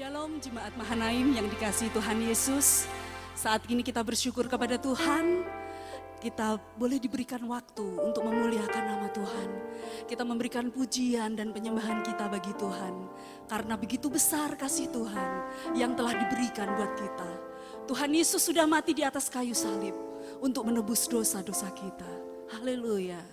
Shalom Jemaat Mahanaim yang dikasihi Tuhan Yesus. Saat ini kita bersyukur kepada Tuhan. Kita boleh diberikan waktu untuk memuliakan nama Tuhan. Kita memberikan pujian dan penyembahan kita bagi Tuhan. Karena begitu besar kasih Tuhan yang telah diberikan buat kita. Tuhan Yesus sudah mati di atas kayu salib untuk menebus dosa-dosa kita. Haleluya.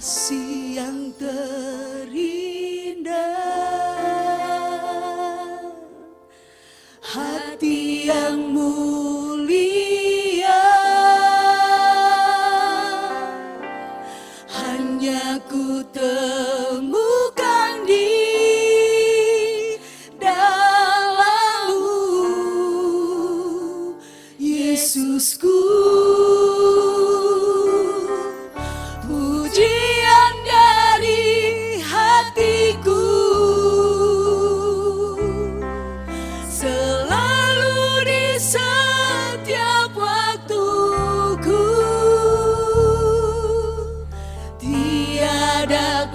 Kasih yang terindah, hati yang mulia, hanya ku temukan di dalam-Mu, Yesusku. Pujian dari hatiku selalu di setiap waktuku, tiada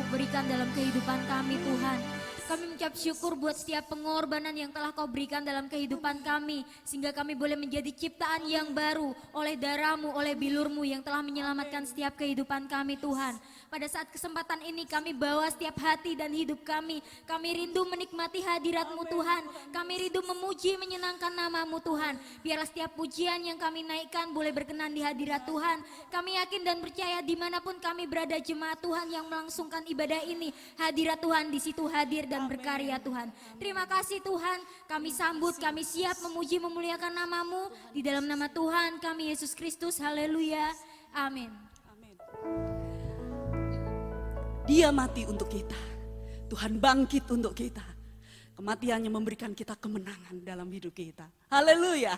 berikan dalam kehidupan kami Tuhan. Kami mengucap syukur buat setiap pengorbanan yang telah Kau berikan dalam kehidupan kami. Sehingga kami boleh menjadi ciptaan yang baru oleh darah-Mu, oleh bilur-Mu yang telah menyelamatkan setiap kehidupan kami Tuhan. Pada saat kesempatan ini kami bawa setiap hati dan hidup kami. Kami rindu menikmati hadirat-Mu Tuhan. Kami rindu memuji menyenangkan nama-Mu Tuhan. Biarlah setiap pujian yang kami naikkan boleh berkenan di hadirat Tuhan. Kami yakin dan percaya dimanapun kami berada jemaat Tuhan yang melangsungkan ibadah ini. Hadirat Tuhan di situ hadir dan berkarya Tuhan. Terima kasih Tuhan, kami sambut, kami siap memuji memuliakan nama-Mu. Di dalam nama Tuhan kami Yesus Kristus, haleluya, amin. Dia mati untuk kita, Tuhan bangkit untuk kita. Kematiannya memberikan kita kemenangan dalam hidup kita. Haleluya.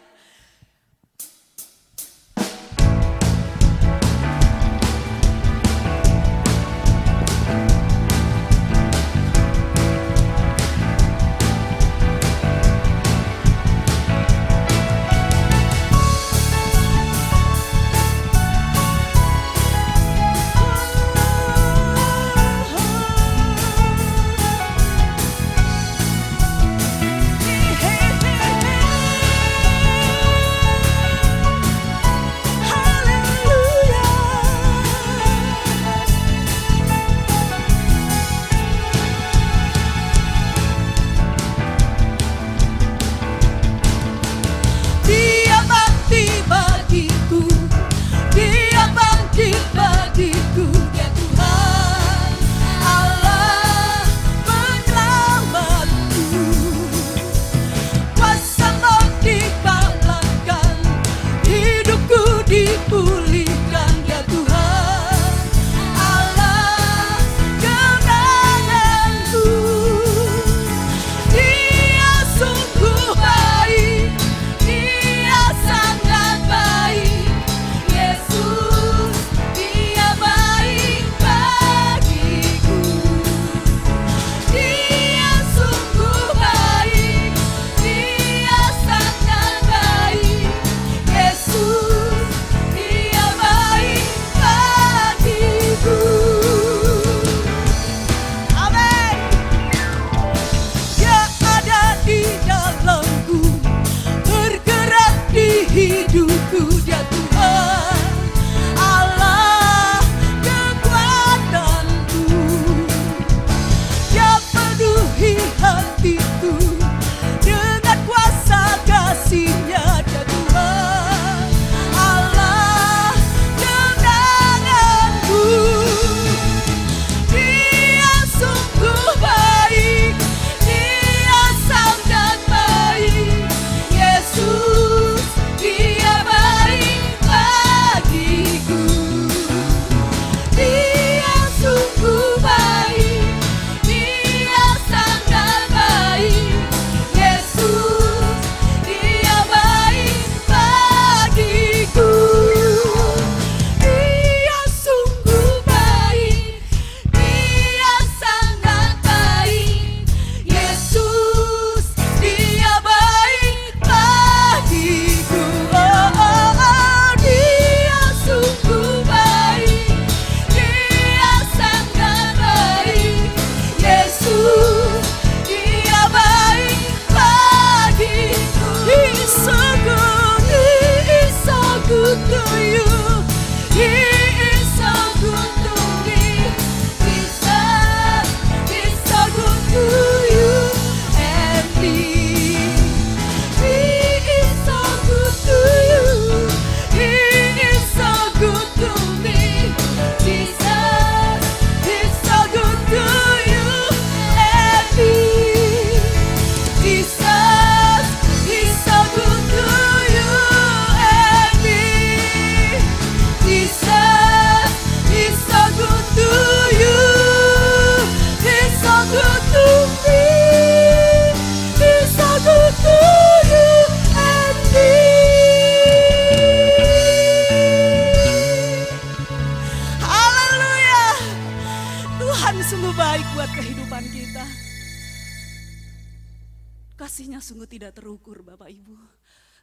Kasih-Nya sungguh tidak terukur Bapak Ibu.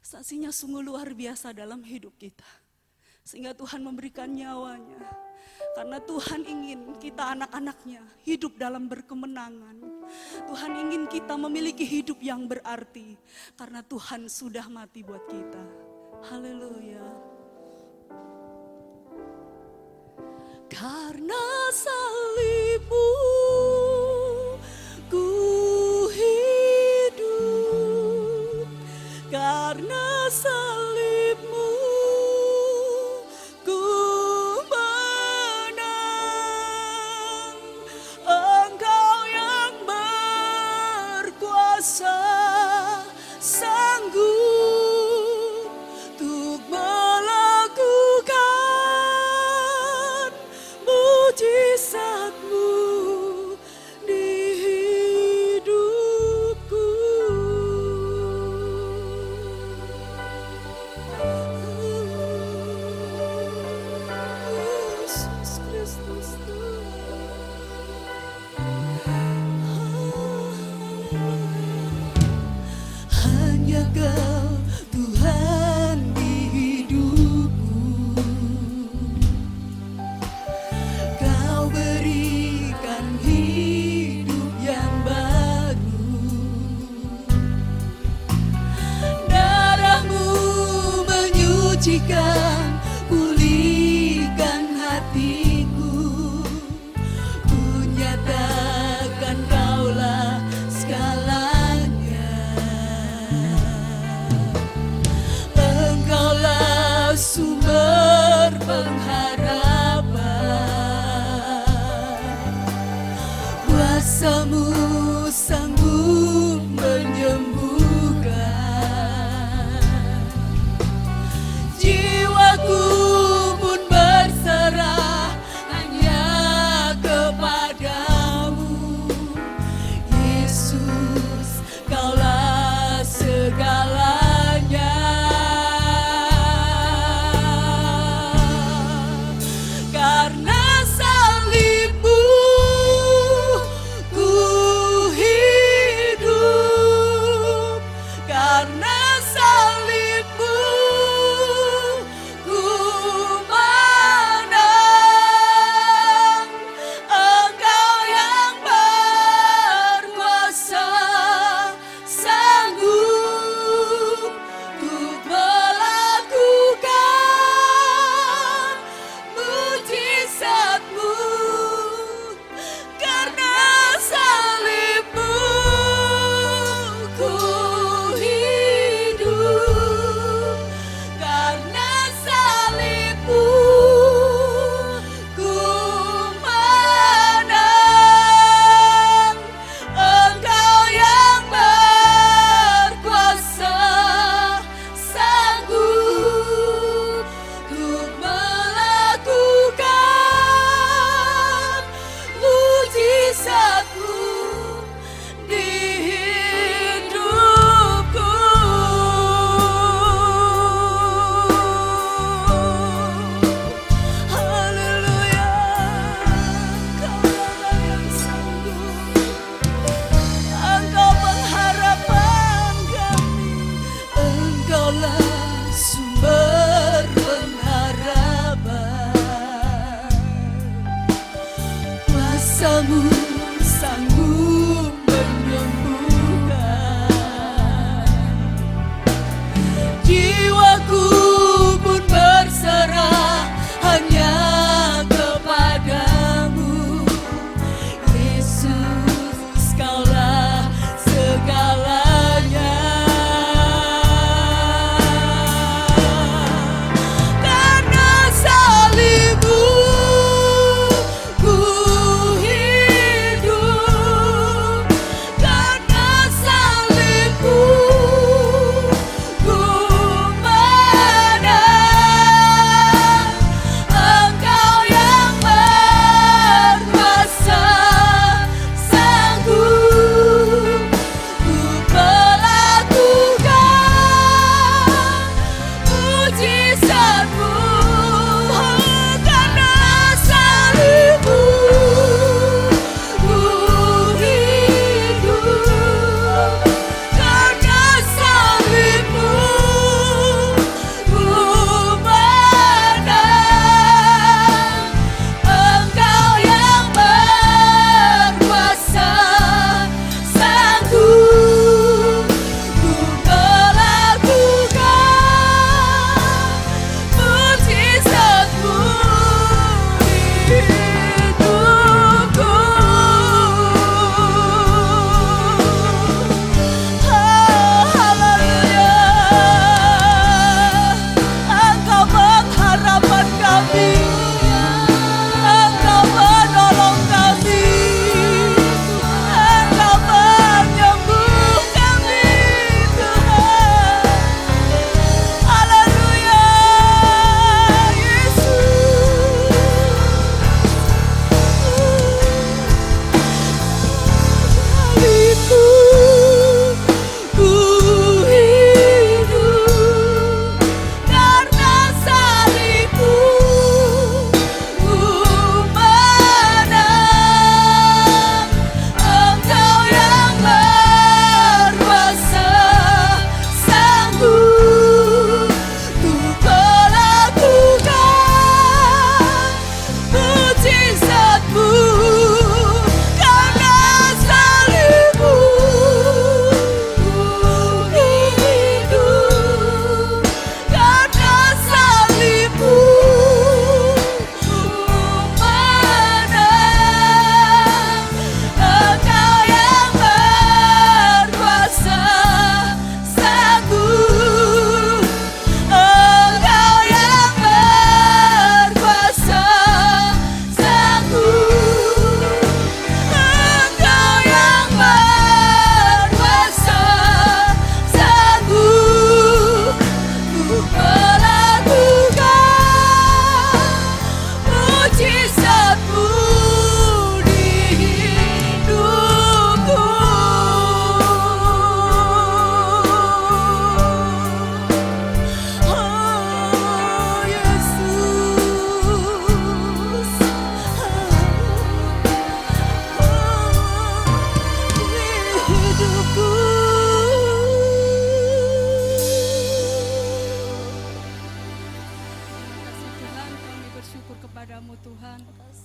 Kasih-Nya sungguh luar biasa dalam hidup kita. Sehingga Tuhan memberikan nyawanya. Karena Tuhan ingin kita anak-anaknya hidup dalam berkemenangan. Tuhan ingin kita memiliki hidup yang berarti. Karena Tuhan sudah mati buat kita. Haleluya. Karena salibmu ku hidup. Karena salibmu ku menang. Engkau yang berkuasa, sanggup untuk melakukan mujizat-Mu di hidupku. Yesus Kristus hanya Kau Tuhan di hidupku. Kau berikan hidup yang baru. Darah-Mu menyucikan Tuhan.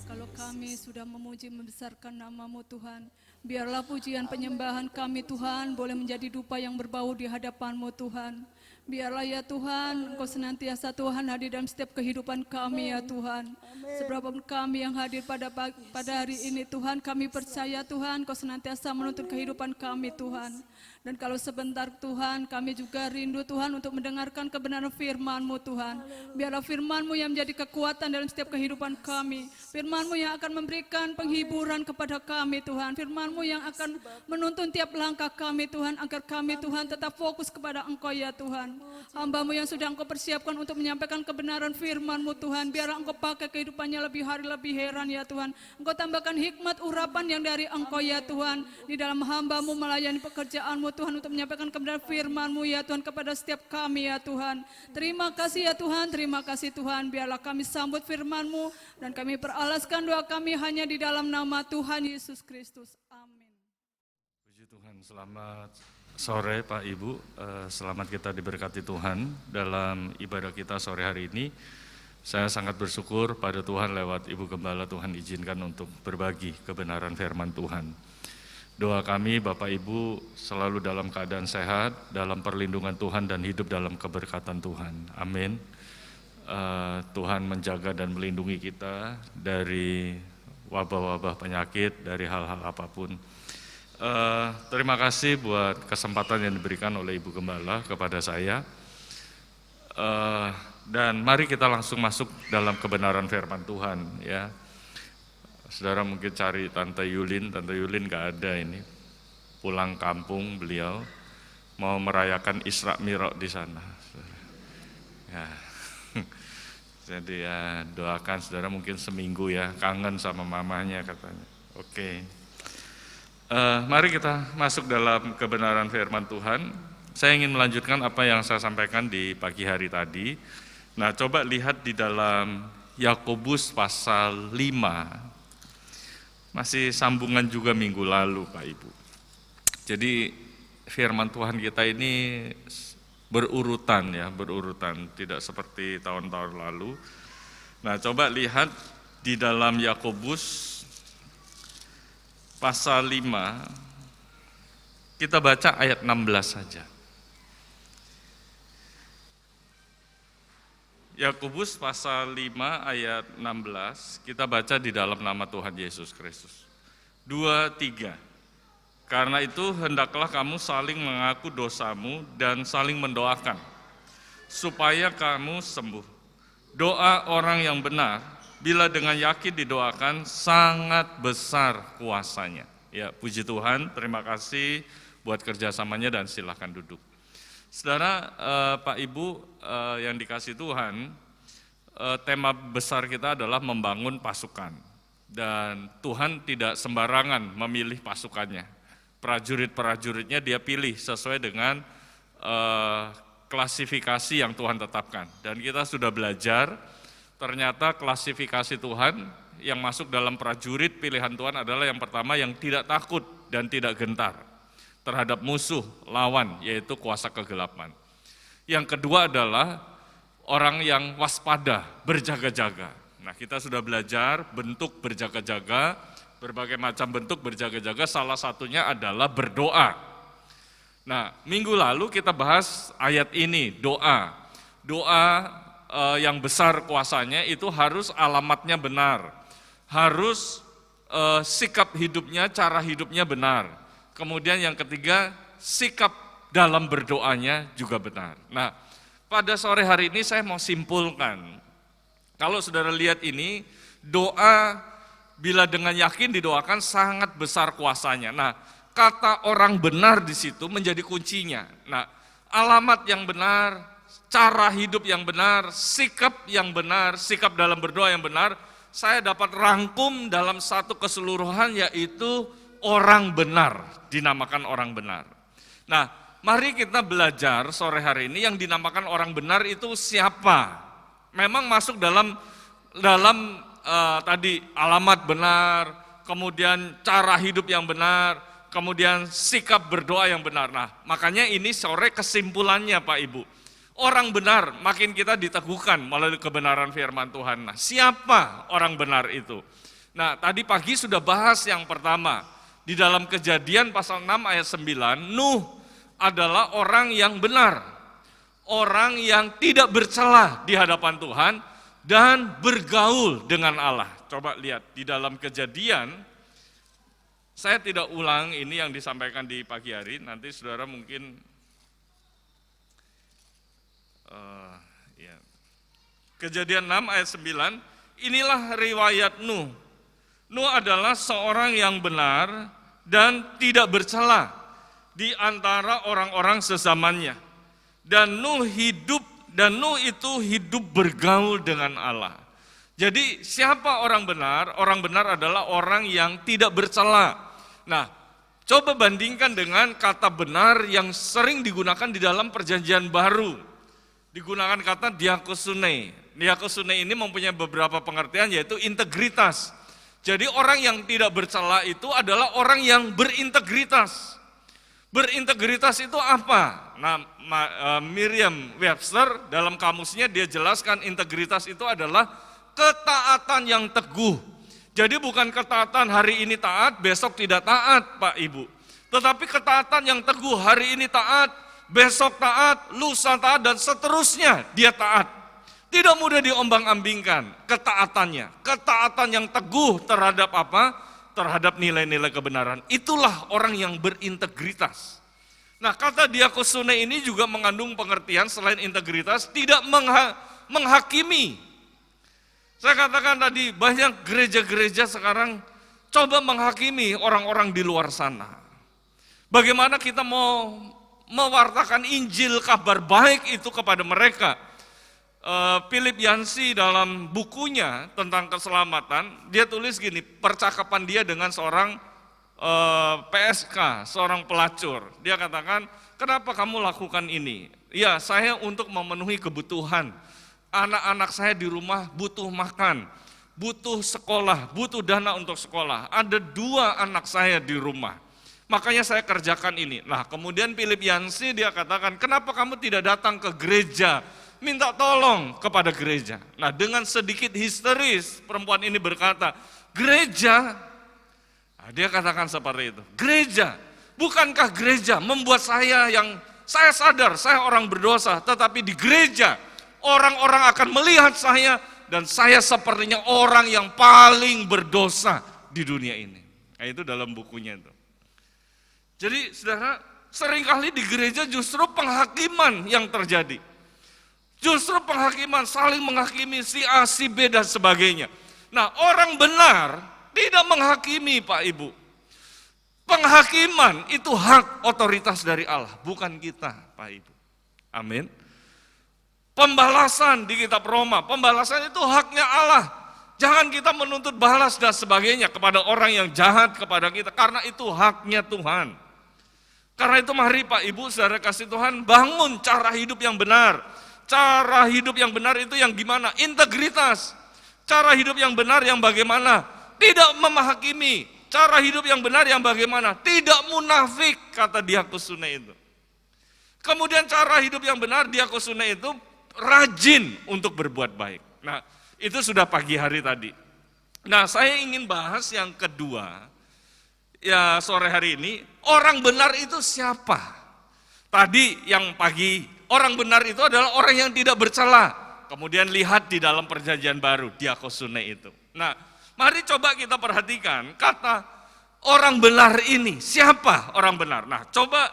Kalau kami sudah memuji membesarkan nama-Mu Tuhan, biarlah pujian penyembahan kami Tuhan boleh menjadi dupa yang berbau di hadapan-Mu Tuhan. Biarlah ya Tuhan, Engkau senantiasa Tuhan hadir dalam setiap kehidupan kami ya Tuhan. Seberapapun kami yang hadir pada hari ini Tuhan, kami percaya Tuhan Engkau senantiasa menuntun kehidupan kami Tuhan. Dan kalau sebentar Tuhan, kami juga rindu Tuhan untuk mendengarkan kebenaran firman-Mu Tuhan. Biarlah firman-Mu yang menjadi kekuatan dalam setiap kehidupan kami. Firman-Mu yang akan memberikan penghiburan kepada kami Tuhan. Firman-Mu yang akan menuntun tiap langkah kami Tuhan, agar kami Tuhan tetap fokus kepada Engkau ya Tuhan. Hamba-Mu yang sudah Engkau persiapkan untuk menyampaikan kebenaran firman-Mu Tuhan. Biarlah Engkau pakai kehidupannya lebih hari lebih heran ya Tuhan. Engkau tambahkan hikmat urapan yang dari Engkau ya Tuhan. Di dalam hamba-Mu melayani pekerjaan-Mu Tuhan untuk menyampaikan kebenaran firman-Mu ya Tuhan kepada setiap kami ya Tuhan. Terima kasih ya Tuhan, terima kasih Tuhan. Biarlah kami sambut firman-Mu dan kami peralaskan doa kami hanya di dalam nama Tuhan Yesus Kristus. Amin. Puji Tuhan, selamat sore Pak Ibu, selamat kita diberkati Tuhan dalam ibadah kita sore hari ini. Saya sangat bersyukur pada Tuhan lewat Ibu Gembala Tuhan izinkan untuk berbagi kebenaran firman Tuhan. Doa kami Bapak Ibu selalu dalam keadaan sehat, dalam perlindungan Tuhan dan hidup dalam keberkatan Tuhan. Amin. Tuhan menjaga dan melindungi kita dari wabah-wabah penyakit, dari hal-hal apapun. Terima kasih buat kesempatan yang diberikan oleh Ibu Gembala kepada saya. Dan mari kita langsung masuk dalam kebenaran firman Tuhan ya. Saudara mungkin cari Tante Yulin gak ada ini, pulang kampung beliau, mau merayakan Isra Mi'raj di sana. Ya. Jadi ya doakan saudara mungkin seminggu ya, kangen sama mamanya katanya. Oke. Mari kita masuk dalam kebenaran firman Tuhan. Saya ingin melanjutkan apa yang saya sampaikan di pagi hari tadi. Nah coba lihat di dalam Yakobus pasal 5. Masih sambungan juga minggu lalu Pak Ibu. Jadi firman Tuhan kita ini berurutan ya, berurutan, tidak seperti tahun-tahun lalu. Nah coba lihat di dalam Yakobus pasal 5, kita baca ayat 16 saja. Yakobus pasal 5 ayat 16, kita baca di dalam nama Tuhan Yesus Kristus. 2, 3. Karena itu hendaklah kamu saling mengaku dosamu dan saling mendoakan, supaya kamu sembuh. Doa orang yang benar, bila dengan yakin didoakan, sangat besar kuasanya. Ya, puji Tuhan, terima kasih buat kerjasamanya dan silakan duduk. Saudara, Pak Ibu yang dikasih Tuhan, tema besar kita adalah membangun pasukan. Dan Tuhan tidak sembarangan memilih pasukannya. Prajurit-prajuritnya dia pilih sesuai dengan klasifikasi yang Tuhan tetapkan. Dan kita sudah belajar, ternyata klasifikasi Tuhan yang masuk dalam prajurit pilihan Tuhan adalah yang pertama yang tidak takut dan tidak gentar terhadap musuh, lawan, yaitu kuasa kegelapan. Yang kedua adalah orang yang waspada, berjaga-jaga. Nah kita sudah belajar bentuk berjaga-jaga, berbagai macam bentuk berjaga-jaga, salah satunya adalah berdoa. Nah minggu lalu kita bahas ayat ini, doa. Doa yang besar kuasanya itu harus alamatnya benar, harus sikap hidupnya, cara hidupnya benar. Kemudian yang ketiga, sikap dalam berdoanya juga benar. Nah, pada sore hari ini saya mau simpulkan. Kalau saudara lihat ini, doa bila dengan yakin didoakan sangat besar kuasanya. Nah, kata orang benar di situ menjadi kuncinya. Nah, alamat yang benar, cara hidup yang benar, sikap dalam berdoa yang benar, saya dapat rangkum dalam satu keseluruhan yaitu orang benar, dinamakan orang benar. Nah, mari kita belajar sore hari ini yang dinamakan orang benar itu siapa? Memang masuk dalam tadi alamat benar, kemudian cara hidup yang benar, kemudian sikap berdoa yang benar. Nah, makanya ini sore kesimpulannya Pak Ibu. Orang benar makin kita diteguhkan melalui kebenaran firman Tuhan. Nah, siapa orang benar itu? Nah, tadi pagi sudah bahas yang pertama. Di dalam Kejadian pasal 6 ayat 9, Nuh adalah orang yang benar. Orang yang tidak bercela di hadapan Tuhan dan bergaul dengan Allah. Coba lihat di dalam Kejadian, saya tidak ulang ini yang disampaikan di pagi hari, nanti saudara mungkin ya. Kejadian 6 ayat 9, inilah riwayat Nuh. Nuh adalah seorang yang benar dan tidak bercela di antara orang-orang sezamannya. Dan Nuh itu hidup bergaul dengan Allah. Jadi siapa orang benar? Orang benar adalah orang yang tidak bercela. Nah, coba bandingkan dengan kata benar yang sering digunakan di dalam Perjanjian Baru. Digunakan kata diakosune. Diakosune ini mempunyai beberapa pengertian, yaitu integritas. Jadi orang yang tidak bercela itu adalah orang yang berintegritas. Berintegritas itu apa? Nah, Merriam Webster dalam kamusnya dia jelaskan integritas itu adalah ketaatan yang teguh. Jadi bukan ketaatan hari ini taat, besok tidak taat, Pak Ibu. Tetapi ketaatan yang teguh, hari ini taat, besok taat, lusa taat, dan seterusnya dia taat. Tidak mudah diombang-ambingkan ketaatannya. Ketaatan yang teguh terhadap apa? Terhadap nilai-nilai kebenaran. Itulah orang yang berintegritas. Nah, kata diakosune ini juga mengandung pengertian selain integritas, tidak menghakimi. Saya katakan tadi, banyak gereja-gereja sekarang coba menghakimi orang-orang di luar sana. Bagaimana kita mau mewartakan Injil kabar baik itu kepada mereka? Philip Yancey dalam bukunya tentang keselamatan, dia tulis gini, percakapan dia dengan seorang PSK, seorang pelacur. Dia katakan, kenapa kamu lakukan ini? Ya, saya untuk memenuhi kebutuhan. Anak-anak saya di rumah butuh makan, butuh sekolah, butuh dana untuk sekolah. Ada 2 anak saya di rumah. Makanya saya kerjakan ini. Nah, kemudian Philip Yancey dia katakan, kenapa kamu tidak datang ke gereja, minta tolong kepada gereja. Nah, dengan sedikit histeris, perempuan ini berkata, gereja, nah, dia katakan seperti itu, gereja, bukankah gereja membuat saya sadar, saya orang berdosa, tetapi di gereja, orang-orang akan melihat saya, dan saya sepertinya orang yang paling berdosa di dunia ini. Nah, itu dalam bukunya itu. Jadi saudara, seringkali di gereja justru penghakiman yang terjadi. Justru penghakiman, saling menghakimi si A, si B, dan sebagainya. Nah, orang benar tidak menghakimi, Pak Ibu. Penghakiman itu hak otoritas dari Allah, bukan kita, Pak Ibu. Amin. Pembalasan di kitab Roma, pembalasan itu haknya Allah. Jangan kita menuntut balas dan sebagainya kepada orang yang jahat kepada kita, karena itu haknya Tuhan. Karena itu mari Pak Ibu, saudara kasih Tuhan, bangun cara hidup yang benar. Cara hidup yang benar itu yang gimana? Integritas. Cara hidup yang benar yang bagaimana? Tidak memahakimi. Cara hidup yang benar yang bagaimana? Tidak munafik, kata diakosune itu. Kemudian cara hidup yang benar diakosune itu rajin untuk berbuat baik. Nah, itu sudah pagi hari tadi. Nah, saya ingin bahas yang kedua. Ya, sore hari ini, orang benar itu siapa? Tadi yang pagi, orang benar itu adalah orang yang tidak bercela. Kemudian lihat di dalam Perjanjian Baru, diakosune itu. Nah, mari coba kita perhatikan kata orang benar ini, siapa orang benar? Nah, coba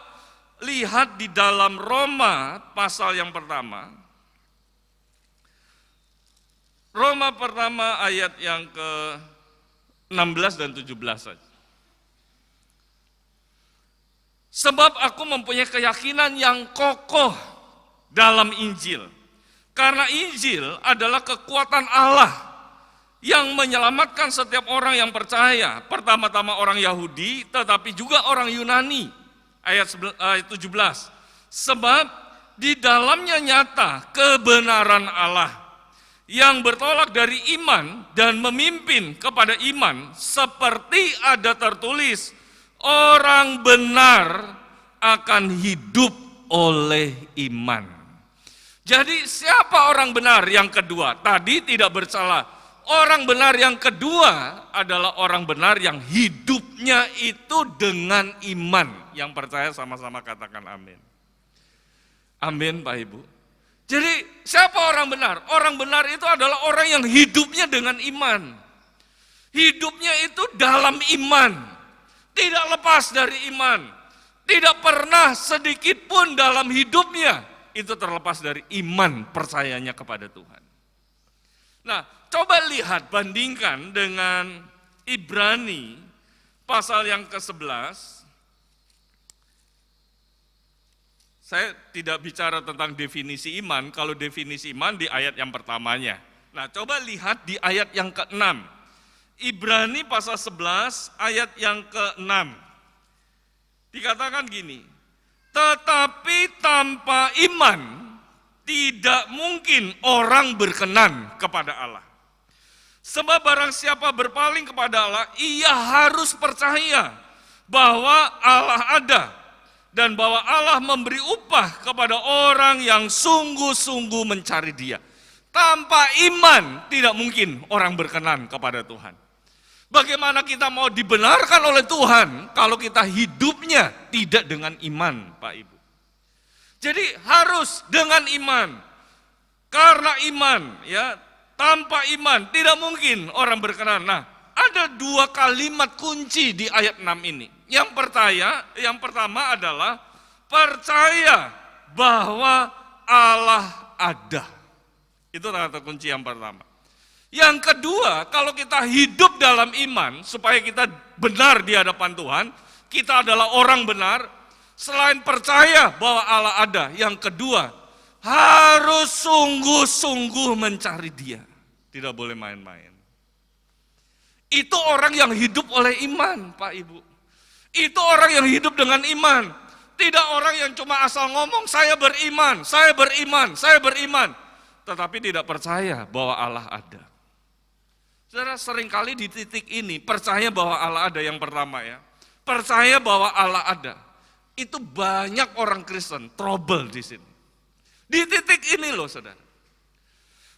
lihat di dalam Roma pasal yang pertama. Roma pertama ayat yang ke-16 dan 17 saja. Sebab aku mempunyai keyakinan yang kokoh dalam Injil. Karena Injil adalah kekuatan Allah yang menyelamatkan setiap orang yang percaya. Pertama-tama orang Yahudi, tetapi juga orang Yunani. Ayat 17. Sebab di dalamnya nyata kebenaran Allah yang bertolak dari iman dan memimpin kepada iman, seperti ada tertulis, orang benar akan hidup oleh iman. Jadi siapa orang benar yang kedua? Tadi tidak bersalah. Orang benar yang kedua adalah orang benar yang hidupnya itu dengan iman. Yang percaya sama-sama katakan amin. Amin Pak Ibu. Jadi siapa orang benar? Orang benar itu adalah orang yang hidupnya dengan iman. Hidupnya itu dalam iman. Tidak lepas dari iman. Tidak pernah sedikit pun dalam hidupnya itu terlepas dari iman percayanya kepada Tuhan. Nah, coba lihat, bandingkan dengan Ibrani pasal yang ke-11. Saya tidak bicara tentang definisi iman, kalau definisi iman di ayat yang pertamanya. Nah, coba lihat di ayat yang ke-6. Ibrani pasal 11 ayat yang ke-6. Dikatakan gini, tetapi tanpa iman tidak mungkin orang berkenan kepada Allah. Sebab barang siapa berpaling kepada Allah, ia harus percaya bahwa Allah ada dan bahwa Allah memberi upah kepada orang yang sungguh-sungguh mencari Dia. Tanpa iman tidak mungkin orang berkenan kepada Tuhan. Bagaimana kita mau dibenarkan oleh Tuhan kalau kita hidupnya tidak dengan iman, Pak Ibu? Jadi harus dengan iman. Karena iman, ya, tanpa iman tidak mungkin orang berkenan. Nah, ada dua kalimat kunci di ayat 6 ini. Yang pertama adalah percaya bahwa Allah ada. Itu kata kunci yang pertama. Yang kedua, kalau kita hidup dalam iman, supaya kita benar di hadapan Tuhan, kita adalah orang benar, selain percaya bahwa Allah ada, yang kedua, harus sungguh-sungguh mencari Dia. Tidak boleh main-main. Itu orang yang hidup oleh iman, Pak Ibu. Itu orang yang hidup dengan iman. Tidak orang yang cuma asal ngomong, saya beriman, saya beriman, saya beriman. Tetapi tidak percaya bahwa Allah ada. Saudara, seringkali di titik ini percaya bahwa Allah ada yang pertama ya. Percaya bahwa Allah ada. Itu banyak orang Kristen trouble di sini. Di titik ini loh saudara.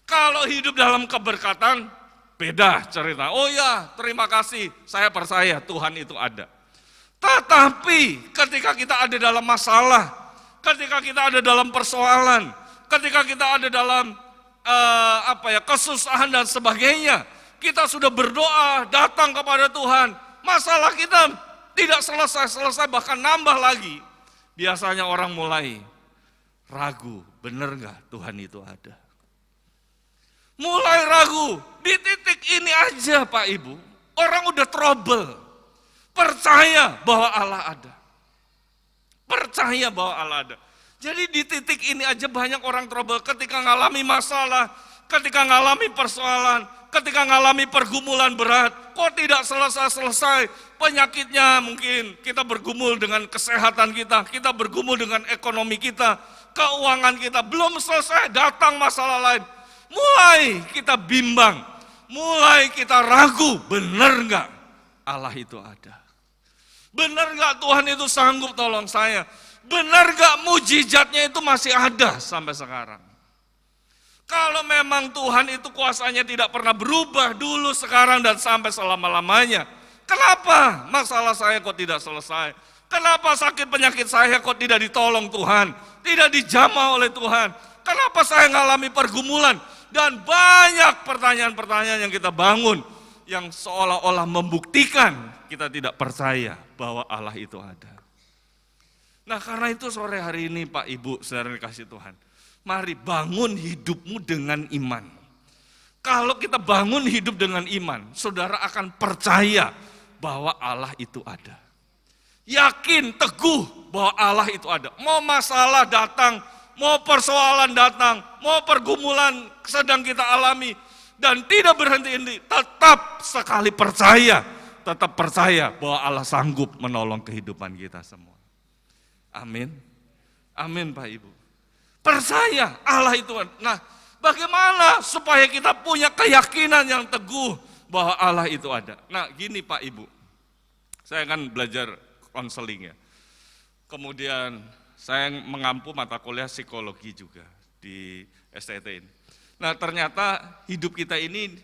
Kalau hidup dalam keberkatan beda cerita. Oh ya, terima kasih, saya percaya Tuhan itu ada. Tetapi ketika kita ada dalam masalah, ketika kita ada dalam persoalan, ketika kita ada dalam kesusahan dan sebagainya, kita sudah berdoa, datang kepada Tuhan, masalah kita tidak selesai-selesai, bahkan nambah lagi. Biasanya orang mulai ragu, benar nggak Tuhan itu ada? Mulai ragu, di titik ini aja Pak Ibu, orang udah trouble, percaya bahwa Allah ada. Percaya bahwa Allah ada. Jadi di titik ini aja banyak orang trouble ketika ngalami masalah, ketika ngalami persoalan, ketika ngalami pergumulan berat, kok tidak selesai-selesai, penyakitnya mungkin kita bergumul dengan kesehatan kita bergumul dengan ekonomi kita, keuangan kita, belum selesai, datang masalah lain. Mulai kita bimbang, mulai kita ragu, benar enggak Allah itu ada? Benar enggak Tuhan itu sanggup tolong saya? Benar enggak mujizatnya itu masih ada sampai sekarang? Kalau memang Tuhan itu kuasanya tidak pernah berubah dulu, sekarang, dan sampai selama-lamanya, kenapa masalah saya kok tidak selesai? Kenapa sakit penyakit saya kok tidak ditolong Tuhan? Tidak dijamah oleh Tuhan? Kenapa saya mengalami pergumulan? Dan banyak pertanyaan-pertanyaan yang kita bangun, yang seolah-olah membuktikan kita tidak percaya bahwa Allah itu ada. Nah, karena itu sore hari ini Pak Ibu, saudara dikasih Tuhan, mari bangun hidupmu dengan iman. Kalau kita bangun hidup dengan iman, saudara akan percaya bahwa Allah itu ada. Yakin, teguh bahwa Allah itu ada. Mau masalah datang, mau persoalan datang, mau pergumulan sedang kita alami, dan tidak berhenti-henti, tetap sekali percaya, tetap percaya bahwa Allah sanggup menolong kehidupan kita semua. Amin. Amin Pak Ibu. Percaya Allah itu. Nah, bagaimana supaya kita punya keyakinan yang teguh bahwa Allah itu ada? Nah, gini Pak Ibu, saya kan belajar konseling ya. Kemudian saya mengampu mata kuliah psikologi juga. di STT ini. Nah ternyata hidup kita ini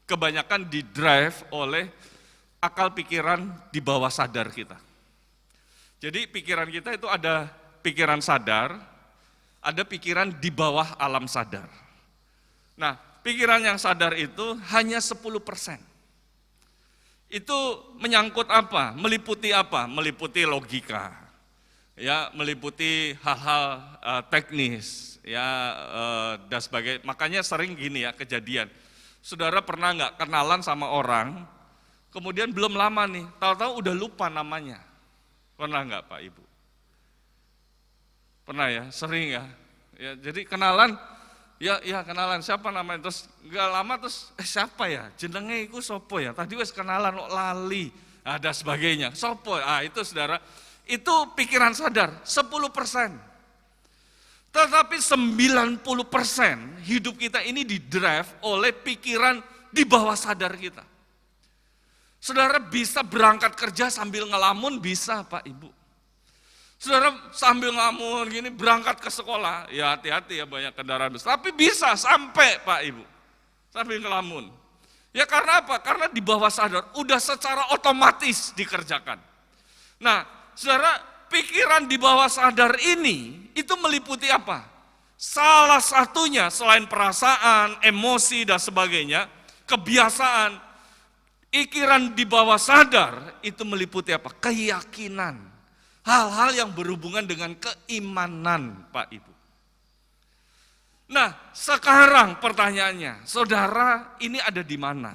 kebanyakan didrive oleh akal pikiran di bawah sadar kita. Jadi pikiran kita itu ada pikiran sadar, ada pikiran di bawah alam sadar. Nah pikiran yang sadar itu hanya 10%. Itu menyangkut apa? Meliputi apa? Meliputi logika, ya, meliputi hal-hal teknis, ya, dan sebagainya. Makanya sering gini ya kejadian. Saudara pernah nggak kenalan sama orang, kemudian belum lama nih, tahu-tahu udah lupa namanya. Pernah nggak Pak Ibu? Pernah ya, sering ya. Ya jadi kenalan. Ya kenalan, siapa namanya, terus gak lama terus, siapa ya, jenenge iku sopo ya, tadi wes kenalan, lali, ada sebagainya, sopo, itu saudara, itu pikiran sadar, 10%. Tetapi 90% hidup kita ini didrive oleh pikiran di bawah sadar kita. Saudara bisa berangkat kerja sambil ngelamun, bisa Pak Ibu. Saudara sambil ngelamun gini berangkat ke sekolah, ya hati-hati ya banyak kendaraan bus. Tapi bisa sampai Pak Ibu, sambil ngelamun. Ya karena apa? Karena di bawah sadar udah secara otomatis dikerjakan. Nah saudara pikiran di bawah sadar ini itu meliputi apa? Salah satunya selain perasaan, emosi dan sebagainya, kebiasaan, pikiran di bawah sadar itu meliputi apa? Keyakinan. Hal-hal yang berhubungan dengan keimanan, Pak Ibu. Nah, sekarang pertanyaannya, saudara ini ada di mana?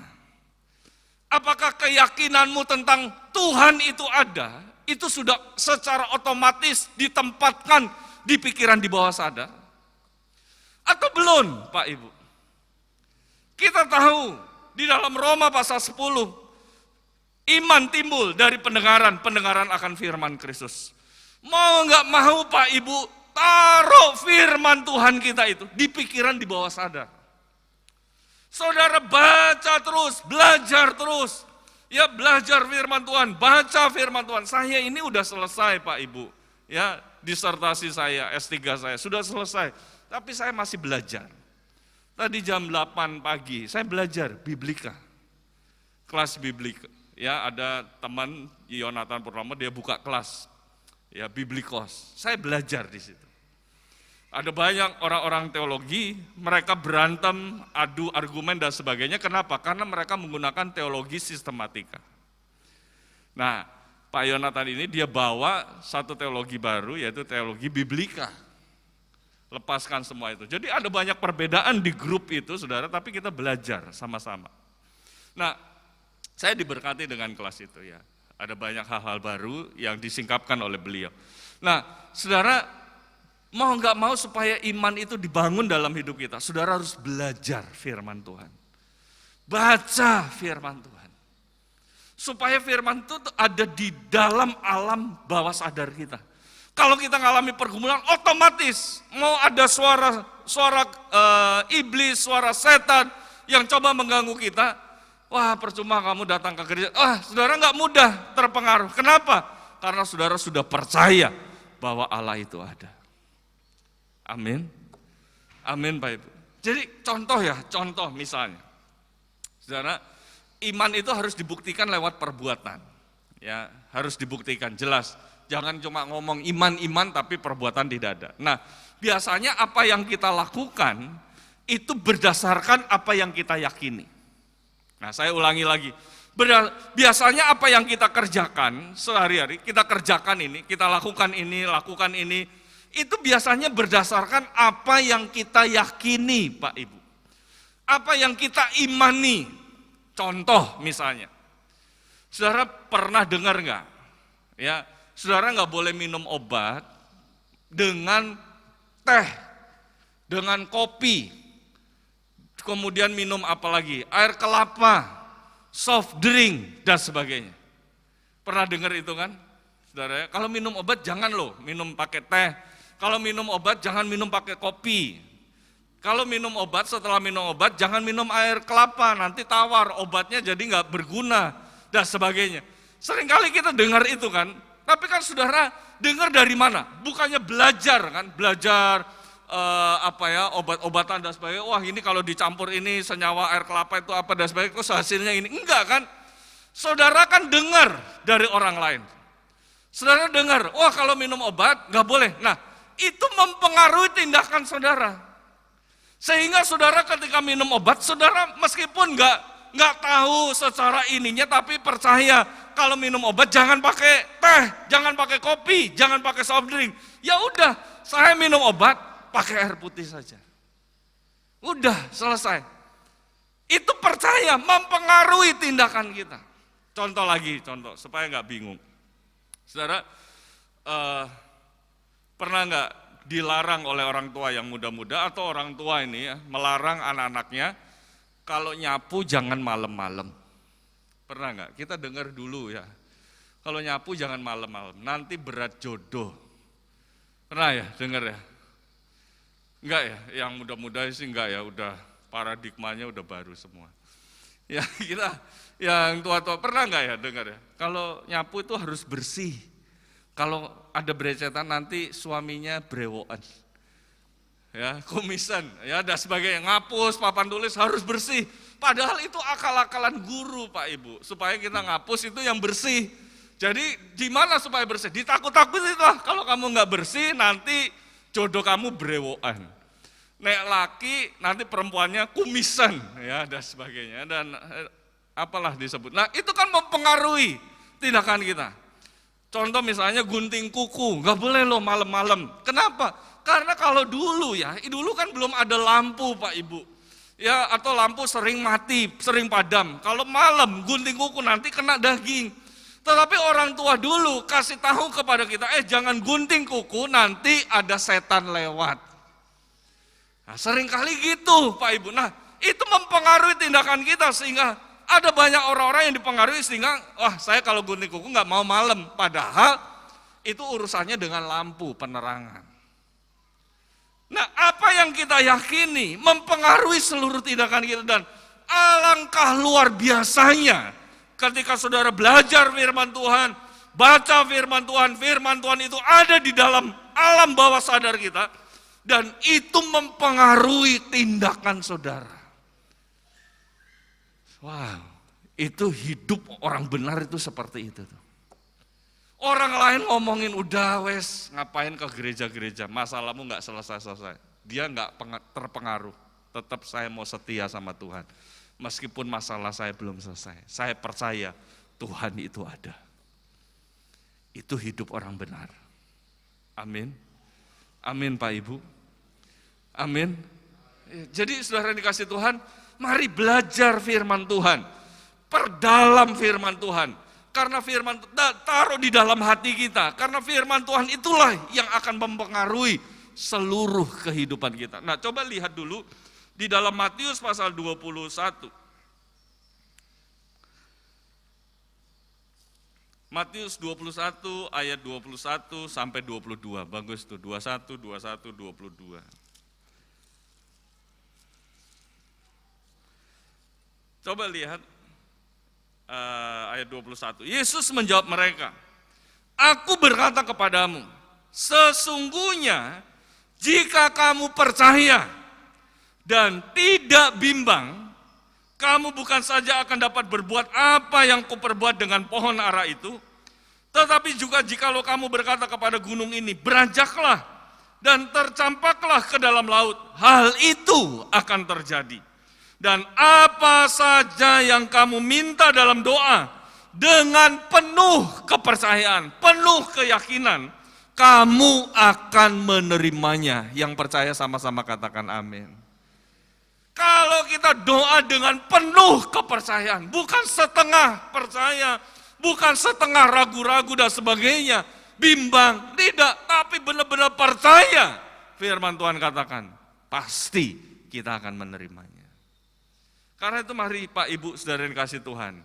Apakah keyakinanmu tentang Tuhan itu ada? Itu sudah secara otomatis ditempatkan di pikiran di bawah sadar? Atau belum, Pak Ibu? Kita tahu di dalam Roma pasal 10, iman timbul dari pendengaran akan firman Kristus. Mau nggak mau Pak Ibu, taruh firman Tuhan kita itu di pikiran di bawah sadar. Saudara baca terus, belajar terus. Ya belajar firman Tuhan, baca firman Tuhan. Saya ini udah selesai Pak Ibu. Ya disertasi saya, S3 saya sudah selesai. Tapi saya masih belajar. Tadi jam 8 pagi saya belajar Biblika. Kelas Biblika. Ya ada teman Yonatan Purnomo dia buka kelas ya Biblikos. Saya belajar di situ. Ada banyak orang-orang teologi, mereka berantem, adu argumen dan sebagainya. Kenapa? Karena mereka menggunakan teologi sistematika. Nah, Pak Yonatan ini dia bawa satu teologi baru yaitu teologi Biblika. Lepaskan semua itu. Jadi ada banyak perbedaan di grup itu, saudara, tapi kita belajar sama-sama. Nah, saya diberkati dengan kelas itu ya. Ada banyak hal-hal baru yang disingkapkan oleh beliau. Nah, saudara, mau nggak mau supaya iman itu dibangun dalam hidup kita, saudara harus belajar firman Tuhan. Baca firman Tuhan. Supaya firman itu ada di dalam alam bawah sadar kita. Kalau kita mengalami pergumulan, otomatis mau ada suara iblis, suara setan yang coba mengganggu kita. Wah percuma kamu datang ke gereja. Saudara nggak mudah terpengaruh. Kenapa? Karena saudara sudah percaya bahwa Allah itu ada. Amin. Amin Pak Ibu. Jadi contoh misalnya. Saudara, iman itu harus dibuktikan lewat perbuatan. Ya, harus dibuktikan jelas. Jangan cuma ngomong iman tapi perbuatan tidak ada. Nah, biasanya apa yang kita lakukan itu berdasarkan apa yang kita yakini. Nah, saya ulangi lagi. Biasanya apa yang kita kerjakan sehari-hari, kita kerjakan ini, kita lakukan ini, itu biasanya berdasarkan apa yang kita yakini, Pak Ibu. Apa yang kita imani. Contoh misalnya, saudara pernah dengar nggak? Ya, saudara nggak boleh minum obat dengan teh, dengan kopi, kemudian minum apa lagi? Air kelapa, soft drink, dan sebagainya. Pernah dengar itu kan? Saudara, kalau minum obat jangan loh minum pakai teh. Kalau minum obat jangan minum pakai kopi. Kalau minum obat, setelah minum obat jangan minum air kelapa, nanti tawar, obatnya jadi nggak berguna, dan sebagainya. Seringkali kita dengar itu kan, tapi kan saudara dengar dari mana? Bukannya belajar kan, belajar obat-obatan dan sebagainya. Wah, ini kalau dicampur ini senyawa air kelapa itu apa dan sebagainya, terus hasilnya ini. Enggak kan? Saudara kan dengar dari orang lain. Saudara dengar, wah kalau minum obat nggak boleh. Nah, itu mempengaruhi tindakan saudara. Sehingga saudara ketika minum obat, saudara meskipun nggak tahu secara ininya, tapi percaya kalau minum obat jangan pakai teh, jangan pakai kopi, jangan pakai soft drink. Ya udah, saya minum obat pakai air putih saja. Udah selesai. Itu percaya mempengaruhi tindakan kita. Contoh supaya nggak bingung. Saudara, pernah nggak dilarang oleh orang tua yang muda-muda atau orang tua ini ya, melarang anak-anaknya kalau nyapu jangan malam-malam? Pernah nggak? Kita dengar dulu ya, kalau nyapu jangan malam-malam, nanti berat jodoh. Pernah ya dengar ya? Enggak ya, yang muda-muda sih enggak ya, udah paradigmanya udah baru semua. Ya kita yang tua-tua pernah nggak ya dengar ya? Kalau nyapu itu harus bersih. Kalau ada berecetan nanti suaminya brewokan. Ya, kumisan, ya dan sebagainya, ngapus, papan tulis harus bersih. Padahal itu akal-akalan guru Pak Ibu, supaya kita ngapus itu yang bersih. Jadi di mana supaya bersih? Ditakut-takutin lah, kalau kamu nggak bersih nanti jodoh kamu brewokan. Nek laki nanti perempuannya kumisan, ya dan sebagainya, dan apalah disebut. Nah itu kan mempengaruhi tindakan kita. Contoh misalnya gunting kuku, nggak boleh loh malam-malam. Kenapa? Karena kalau dulu kan belum ada lampu Pak Ibu. Ya atau lampu sering mati, sering padam. Kalau malam gunting kuku nanti kena daging. Tetapi orang tua dulu kasih tahu kepada kita, jangan gunting kuku nanti ada setan lewat. Nah, sering kali gitu Pak Ibu. Nah itu mempengaruhi tindakan kita sehingga ada banyak orang-orang yang dipengaruhi sehingga wah saya kalau gunting kuku nggak mau malam. Padahal itu urusannya dengan lampu penerangan. Nah apa yang kita yakini mempengaruhi seluruh tindakan kita, dan alangkah luar biasanya ketika saudara belajar firman Tuhan, baca firman Tuhan itu ada di dalam alam bawah sadar kita, dan itu mempengaruhi tindakan saudara. Wow, itu hidup orang benar itu seperti itu. Orang lain ngomongin udah wes ngapain ke gereja-gereja, masalahmu nggak selesai-selesai. Dia nggak terpengaruh, tetap saya mau setia sama Tuhan. Meskipun masalah saya belum selesai, saya percaya Tuhan itu ada. Itu hidup orang benar. Amin. Amin Pak Ibu. Amin. Jadi saudara dikasih Tuhan, mari belajar firman Tuhan. Perdalam firman Tuhan. Karena firman taruh di dalam hati kita. Karena firman Tuhan itulah yang akan mempengaruhi seluruh kehidupan kita. Nah coba lihat dulu di dalam Matius pasal 21. Matius 21 ayat 21 sampai 22. Bagus tuh, 21, 22. Coba lihat ayat 21. Yesus menjawab mereka, "Aku berkata kepadamu, sesungguhnya jika kamu percaya dan tidak bimbang, kamu bukan saja akan dapat berbuat apa yang kuperbuat dengan pohon ara itu, tetapi juga jikalau kamu berkata kepada gunung ini, beranjaklah dan tercampaklah ke dalam laut, hal itu akan terjadi. Dan apa saja yang kamu minta dalam doa, dengan penuh kepercayaan, penuh keyakinan, kamu akan menerimanya." Yang percaya sama-sama katakan amin. Kalau kita doa dengan penuh kepercayaan, bukan setengah percaya, bukan setengah ragu-ragu dan sebagainya, bimbang, tidak, tapi benar-benar percaya, firman Tuhan katakan, pasti kita akan menerimanya. Karena itu mari Pak Ibu saudara yang kasih Tuhan,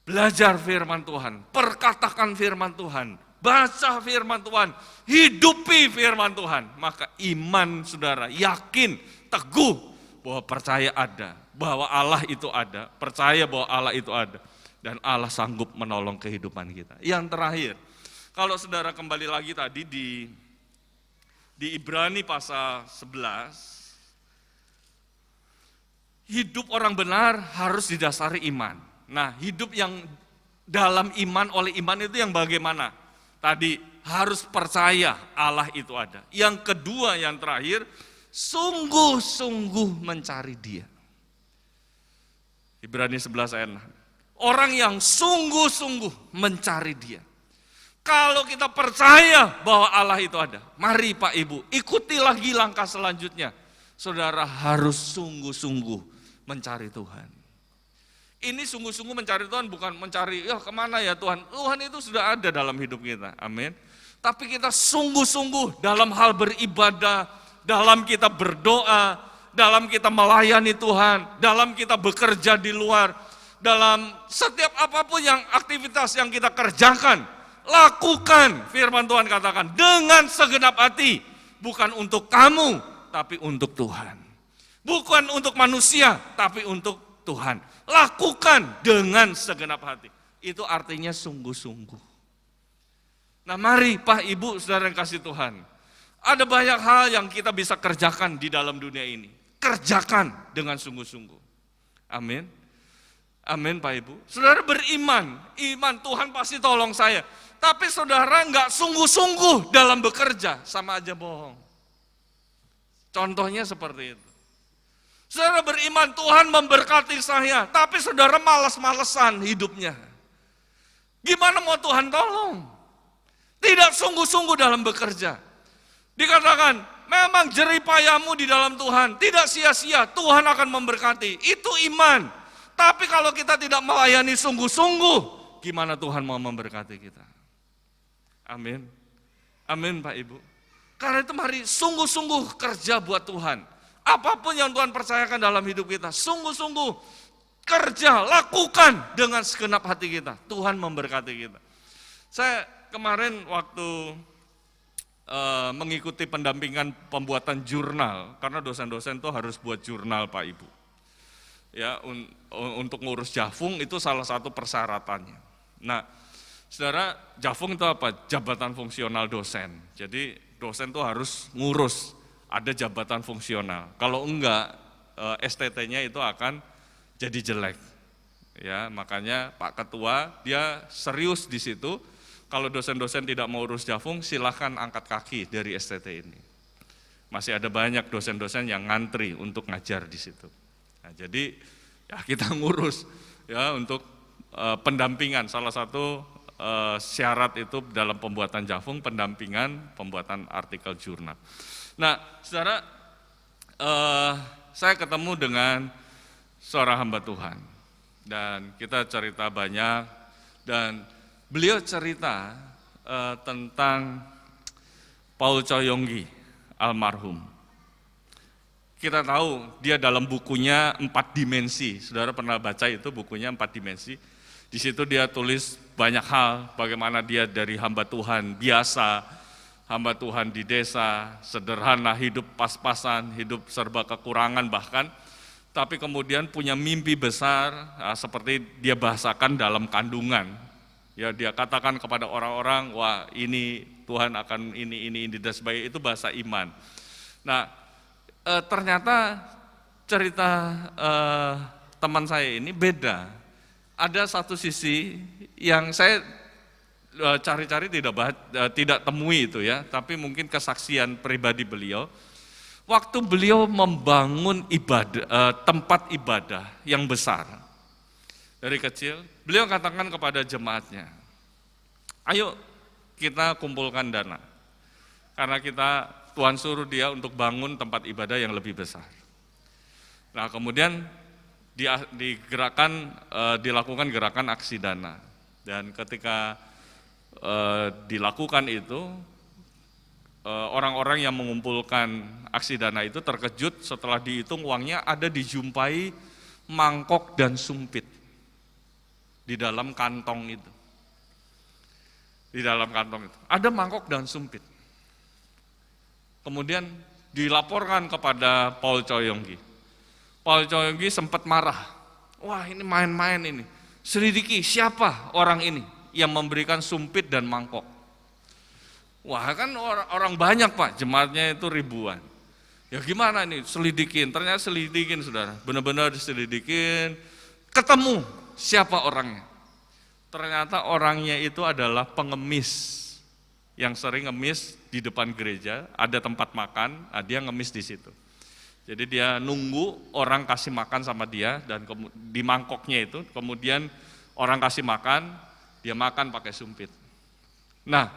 belajar firman Tuhan, perkatakan firman Tuhan, baca firman Tuhan, hidupi firman Tuhan. Maka iman saudara yakin, teguh bahwa percaya ada, bahwa Allah itu ada, percaya bahwa Allah itu ada, dan Allah sanggup menolong kehidupan kita. Yang terakhir, kalau saudara kembali lagi tadi di di Ibrani pasal 11, hidup orang benar harus didasari iman. Nah, hidup yang dalam iman, oleh iman itu yang bagaimana? Tadi harus percaya Allah itu ada. Yang kedua, yang terakhir, sungguh-sungguh mencari Dia. Ibrani 11 ayat 6. Orang yang sungguh-sungguh mencari Dia. Kalau kita percaya bahwa Allah itu ada, mari Pak Ibu, ikuti lagi langkah selanjutnya. Saudara harus sungguh-sungguh mencari Tuhan. Ini sungguh-sungguh mencari Tuhan bukan mencari, ya kemana ya Tuhan. Tuhan itu sudah ada dalam hidup kita, amin. Tapi kita sungguh-sungguh dalam hal beribadah, dalam kita berdoa, dalam kita melayani Tuhan, dalam kita bekerja di luar, dalam setiap apapun yang aktivitas yang kita kerjakan, lakukan, firman Tuhan katakan, dengan segenap hati, bukan untuk kamu, tapi untuk Tuhan. Bukan untuk manusia, tapi untuk Tuhan. Lakukan dengan segenap hati. Itu artinya sungguh-sungguh. Nah mari Pak Ibu Saudara yang kasih Tuhan. Ada banyak hal yang kita bisa kerjakan di dalam dunia ini. Kerjakan dengan sungguh-sungguh. Amin. Amin Pak Ibu. Saudara beriman, iman Tuhan pasti tolong saya. Tapi saudara enggak sungguh-sungguh dalam bekerja, sama aja bohong. Contohnya seperti itu. Saudara beriman, Tuhan memberkati saya, tapi saudara malas-malesan hidupnya. Gimana mau Tuhan tolong? Tidak sungguh-sungguh dalam bekerja. Dikatakan, memang jeripayamu di dalam Tuhan, tidak sia-sia, Tuhan akan memberkati. Itu iman. Tapi kalau kita tidak melayani sungguh-sungguh, gimana Tuhan mau memberkati kita? Amin. Amin Pak Ibu. Karena itu mari sungguh-sungguh kerja buat Tuhan. Apapun yang Tuhan percayakan dalam hidup kita, sungguh-sungguh kerja, lakukan dengan segenap hati kita. Tuhan memberkati kita. Saya kemarin waktu mengikuti pendampingan pembuatan jurnal, karena dosen-dosen itu harus buat jurnal Pak Ibu. Ya, untuk ngurus Jafung itu salah satu persyaratannya. Nah, saudara, Jafung itu apa? Jabatan fungsional dosen. Jadi dosen itu harus ngurus, ada jabatan fungsional. Kalau enggak, STT-nya itu akan jadi jelek. Ya, makanya Pak Ketua dia serius di situ. Kalau dosen-dosen tidak mau urus Jafung, silahkan angkat kaki dari STT ini. Masih ada banyak dosen-dosen yang ngantri untuk ngajar di situ. Nah, jadi ya kita ngurus ya untuk pendampingan. Salah satu syarat itu dalam pembuatan Jafung, pendampingan pembuatan artikel jurnal. Nah, saudara, saya ketemu dengan seorang hamba Tuhan dan kita cerita banyak dan beliau cerita tentang Paul Choyonggi almarhum. Kita tahu dia dalam bukunya 4 dimensi. Saudara pernah baca itu bukunya 4 dimensi. Di situ dia tulis banyak hal, bagaimana dia dari hamba Tuhan biasa, hamba Tuhan di desa, sederhana, hidup pas-pasan, hidup serba kekurangan bahkan, tapi kemudian punya mimpi besar, seperti dia bahasakan dalam kandungan. Ya, dia katakan kepada orang-orang, wah ini Tuhan akan ini dan sebagainya, itu bahasa iman. Nah, ternyata cerita teman saya ini beda. Ada satu sisi yang saya cari-cari tidak temui itu ya, tapi mungkin kesaksian pribadi beliau. Waktu beliau membangun tempat ibadah yang besar. Dari kecil, beliau katakan kepada jemaatnya, ayo kita kumpulkan dana. Karena Tuhan suruh dia untuk bangun tempat ibadah yang lebih besar. Nah kemudian dilakukan gerakan aksi dana. Dan ketika dilakukan itu, orang-orang yang mengumpulkan aksi dana itu terkejut setelah dihitung uangnya ada dijumpai mangkok dan sumpit di dalam kantong itu. Di dalam kantong itu ada mangkok dan sumpit. Kemudian dilaporkan kepada Paul Choyonggi. Paul Choyonggi sempat marah. Wah ini main-main ini. Selidiki siapa orang ini yang memberikan sumpit dan mangkok. Wah kan orang banyak Pak, jemaatnya itu ribuan. Ya gimana nih, selidikin, ternyata selidikin saudara, benar-benar diselidikin, ketemu siapa orangnya. Ternyata orangnya itu adalah pengemis, yang sering ngemis di depan gereja, ada tempat makan, dia ngemis di situ. Jadi dia nunggu orang kasih makan sama dia, dan di mangkoknya itu, kemudian orang kasih makan, dia makan pakai sumpit. Nah,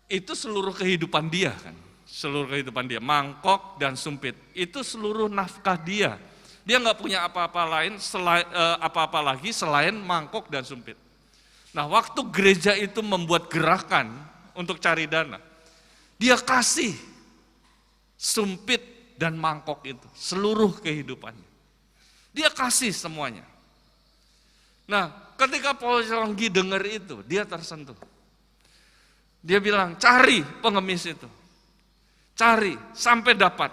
itu seluruh kehidupan dia kan, seluruh kehidupan dia, mangkok dan sumpit, itu seluruh nafkah dia. Dia nggak punya apa-apa lain, apa-apa lagi selain mangkok dan sumpit. Nah, waktu gereja itu membuat gerakan untuk cari dana, dia kasih sumpit dan mangkok itu, seluruh kehidupannya. Dia kasih semuanya. Nah, ketika Paulus Yonggi dengar itu, dia tersentuh. Dia bilang, cari pengemis itu. Cari sampai dapat.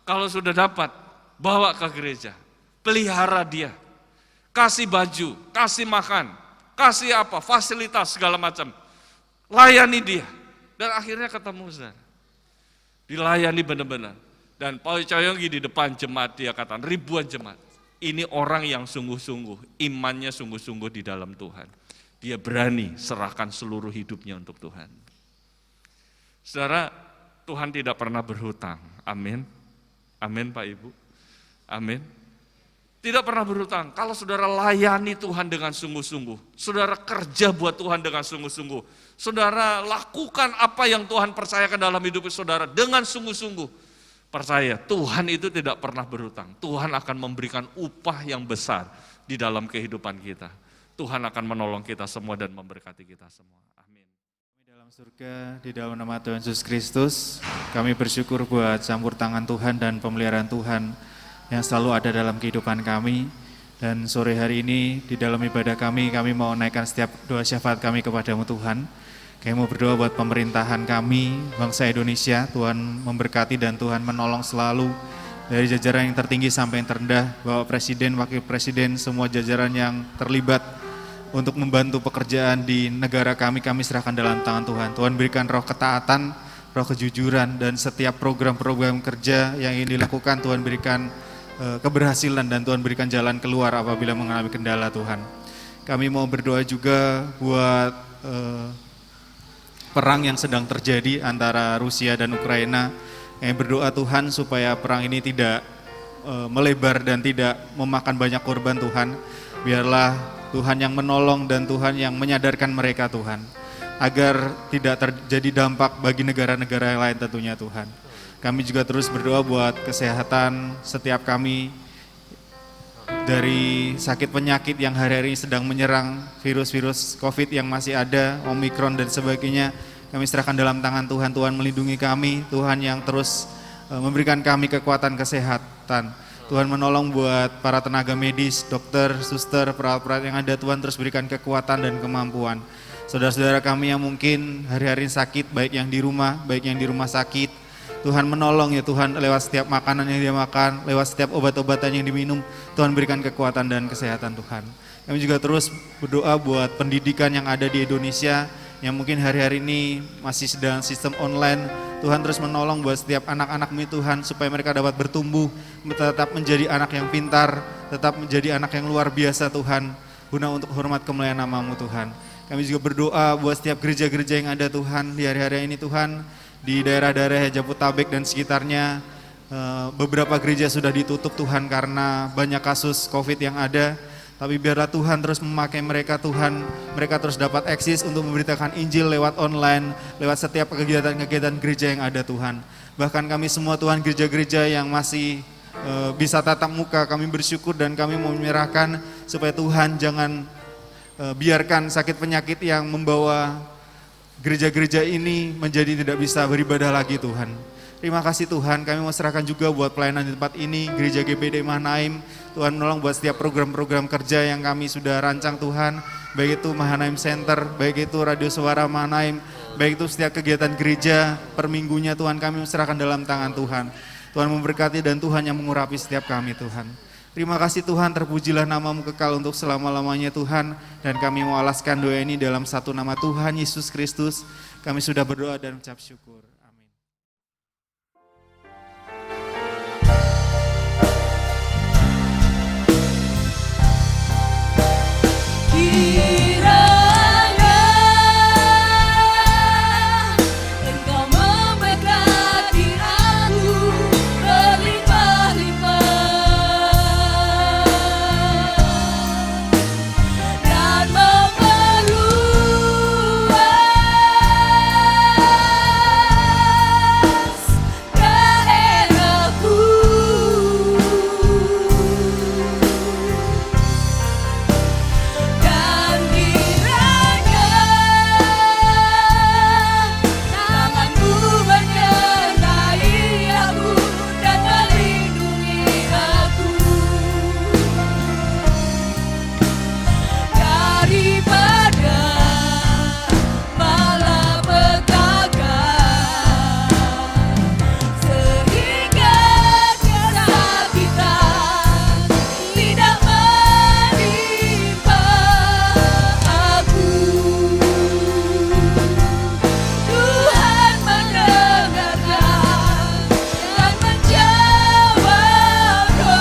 Kalau sudah dapat, bawa ke gereja. Pelihara dia. Kasih baju, kasih makan, kasih apa, fasilitas segala macam. Layani dia. Dan akhirnya ketemu saudara. Dilayani benar-benar. Dan Paulus Yonggi di depan jemaat dia katakan, ribuan jemaat. Ini orang yang sungguh-sungguh, imannya sungguh-sungguh di dalam Tuhan. Dia berani serahkan seluruh hidupnya untuk Tuhan. Saudara, Tuhan tidak pernah berhutang. Amin. Amin Pak Ibu. Amin. Tidak pernah berhutang. Kalau saudara layani Tuhan dengan sungguh-sungguh, saudara kerja buat Tuhan dengan sungguh-sungguh, saudara lakukan apa yang Tuhan percayakan dalam hidup saudara dengan sungguh-sungguh, percaya Tuhan itu tidak pernah berhutang. Tuhan akan memberikan upah yang besar di dalam kehidupan kita. Tuhan akan menolong kita semua dan memberkati kita semua. Amin. Dalam surga, di dalam nama Tuhan Yesus Kristus, kami bersyukur buat campur tangan Tuhan dan pemeliharaan Tuhan yang selalu ada dalam kehidupan kami. Dan sore hari ini di dalam ibadah kami mau naikkan setiap doa syafaat kami kepadamu Tuhan. Kami mau berdoa buat pemerintahan kami, bangsa Indonesia, Tuhan memberkati dan Tuhan menolong selalu dari jajaran yang tertinggi sampai yang terendah, Bapak Presiden, Wakil Presiden, semua jajaran yang terlibat untuk membantu pekerjaan di negara kami serahkan dalam tangan Tuhan. Tuhan berikan roh ketaatan, roh kejujuran, dan setiap program-program kerja yang ingin dilakukan, Tuhan berikan keberhasilan dan Tuhan berikan jalan keluar apabila mengalami kendala Tuhan. Kami mau berdoa juga buat perang yang sedang terjadi antara Rusia dan Ukraina. Kami berdoa Tuhan supaya perang ini tidak melebar dan tidak memakan banyak korban Tuhan. Biarlah Tuhan yang menolong dan Tuhan yang menyadarkan mereka Tuhan, agar tidak terjadi dampak bagi negara-negara yang lain tentunya Tuhan. Kami juga terus berdoa buat kesehatan setiap kami dari sakit penyakit yang hari-hari ini sedang menyerang, virus-virus COVID yang masih ada, Omikron dan sebagainya. Kami serahkan dalam tangan Tuhan. Tuhan melindungi kami, Tuhan yang terus memberikan kami kekuatan kesehatan. Tuhan menolong buat para tenaga medis, dokter, suster, perawat-perawat yang ada, Tuhan terus berikan kekuatan dan kemampuan. Saudara-saudara kami yang mungkin hari-hari sakit, baik yang di rumah, baik yang di rumah sakit, Tuhan menolong ya Tuhan, lewat setiap makanan yang dia makan, lewat setiap obat-obatan yang diminum, Tuhan berikan kekuatan dan kesehatan Tuhan. Kami juga terus berdoa buat pendidikan yang ada di Indonesia, yang mungkin hari-hari ini masih sedang sistem online. Tuhan terus menolong buat setiap anak-anak-Mu Tuhan, supaya mereka dapat bertumbuh, tetap menjadi anak yang pintar, tetap menjadi anak yang luar biasa Tuhan, guna untuk hormat kemuliaan nama-Mu Tuhan. Kami juga berdoa buat setiap gereja-gereja yang ada Tuhan, di hari-hari ini Tuhan, di daerah-daerah Jabodetabek dan sekitarnya, beberapa gereja sudah ditutup Tuhan karena banyak kasus COVID yang ada. Tapi biarlah Tuhan terus memakai mereka Tuhan, mereka terus dapat eksis untuk memberitakan Injil lewat online, lewat setiap kegiatan-kegiatan gereja yang ada Tuhan. Bahkan kami semua Tuhan, gereja-gereja yang masih bisa tatap muka, kami bersyukur dan kami mau menyerahkan supaya Tuhan jangan biarkan sakit penyakit yang membawa gereja-gereja ini menjadi tidak bisa beribadah lagi Tuhan. Terima kasih Tuhan, kami mau serahkan juga buat pelayanan di tempat ini, Gereja GBD Mahanaim. Tuhan menolong buat setiap program-program kerja yang kami sudah rancang Tuhan, baik itu Mahanaim Center, baik itu Radio Suara Mahanaim, baik itu setiap kegiatan gereja per minggunya Tuhan, kami serahkan dalam tangan Tuhan. Tuhan memberkati dan Tuhan yang mengurapi setiap kami Tuhan. Terima kasih Tuhan, terpujilah nama-Mu kekal untuk selama-lamanya Tuhan. Dan kami mau alaskan doa ini dalam satu nama Tuhan Yesus Kristus. Kami sudah berdoa dan ucap syukur. Amin. Kiranya Engkau memberkati aku berlimpah-limpah dan memperluas daerahku. Dan kiranya tangan-Mu menyertai aku dan melindungi aku daripada malapetaka, sehingga kesakitan tidak menimpa aku. Tuhan mendengarkan dan menjawab doaku.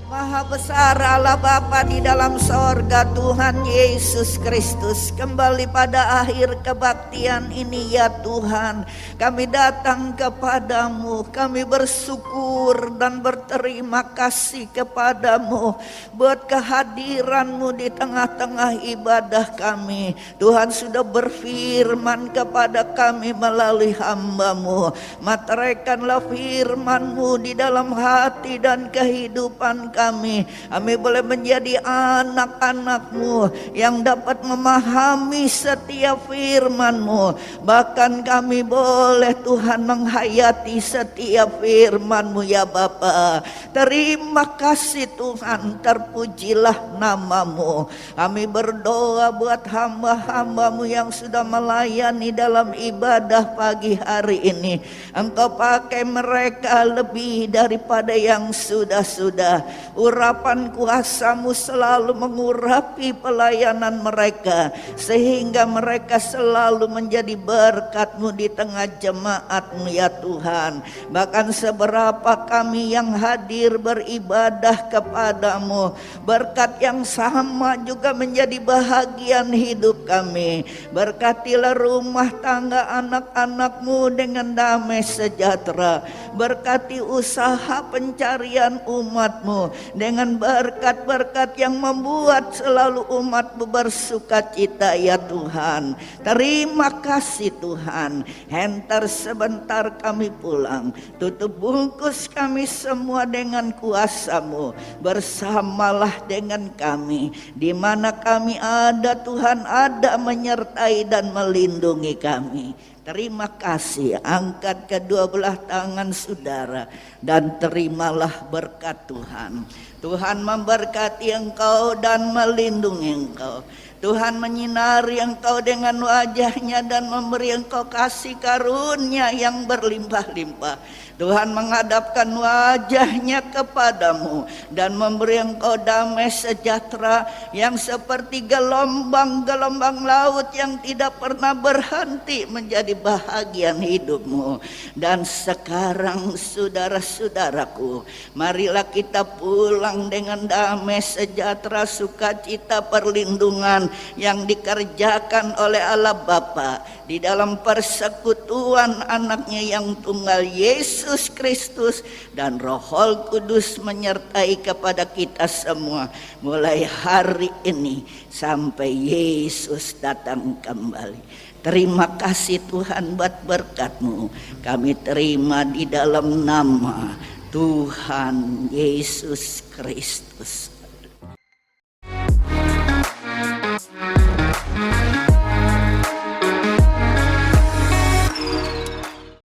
Maha besar Allah Bapa di dalam sorga, Tuhan Yesus Kristus. Kembali pada akhir kebaktian ini ya Tuhan, kami datang kepadamu, kami bersyukur dan berterima kasih kepadamu buat kehadiranmu di tengah-tengah ibadah kami. Tuhan sudah berfirman kepada kami melalui hamba-Mu, materaikanlah firman-Mu di dalam hati dan kehidupan kami. Kami boleh menjadi anak-anak-Mu yang dapat memahami setiap firman-Mu. Bahkan kami boleh Tuhan menghayati setiap firman-Mu ya Bapa. Terima kasih Tuhan, terpujilah nama-Mu. Kami berdoa buat hamba-hamba-Mu yang sudah melayani dalam ibadah pagi hari ini. Engkau pakai mereka lebih daripada yang sudah-sudah. Urapan kuasa-Mu selalu mengurapi pelayanan mereka, sehingga mereka selalu menjadi berkat-Mu di tengah jemaat-Mu ya Tuhan. Bahkan seberapa kami yang hadir beribadah kepadamu, berkat yang sama juga menjadi bahagian hidup kami. Berkatilah rumah tangga anak-anak-Mu dengan damai sejahtera. Berkati usaha pencarian umat-Mu dengan berkat-berkat yang membuat selalu umat-Mu bersuka cita ya Tuhan. Terima kasih Tuhan. Hentar sebentar kami pulang. Tutup bungkus kami semua dengan kuasa-Mu. Bersamalah dengan kami. Di mana kami ada Tuhan ada menyertai dan melindungi kami. Terima kasih, angkat kedua belah tangan saudara dan terimalah berkat Tuhan. Tuhan memberkati engkau dan melindungi engkau. Tuhan menyinari engkau dengan wajah-Nya dan memberi engkau kasih karunia yang berlimpah-limpah. Tuhan menghadapkan wajah-Nya kepadamu dan memberi engkau damai sejahtera yang seperti gelombang-gelombang laut yang tidak pernah berhenti menjadi bahagian hidupmu. Dan sekarang saudara-saudaraku, marilah kita pulang dengan damai sejahtera, sukacita, perlindungan yang dikerjakan oleh Allah Bapa di dalam persekutuan anaknya yang tunggal Yesus Kristus, dan Roh Kudus menyertai kepada kita semua mulai hari ini sampai Yesus datang kembali. Terima kasih Tuhan buat berkat-Mu. Kami terima di dalam nama Tuhan Yesus Kristus.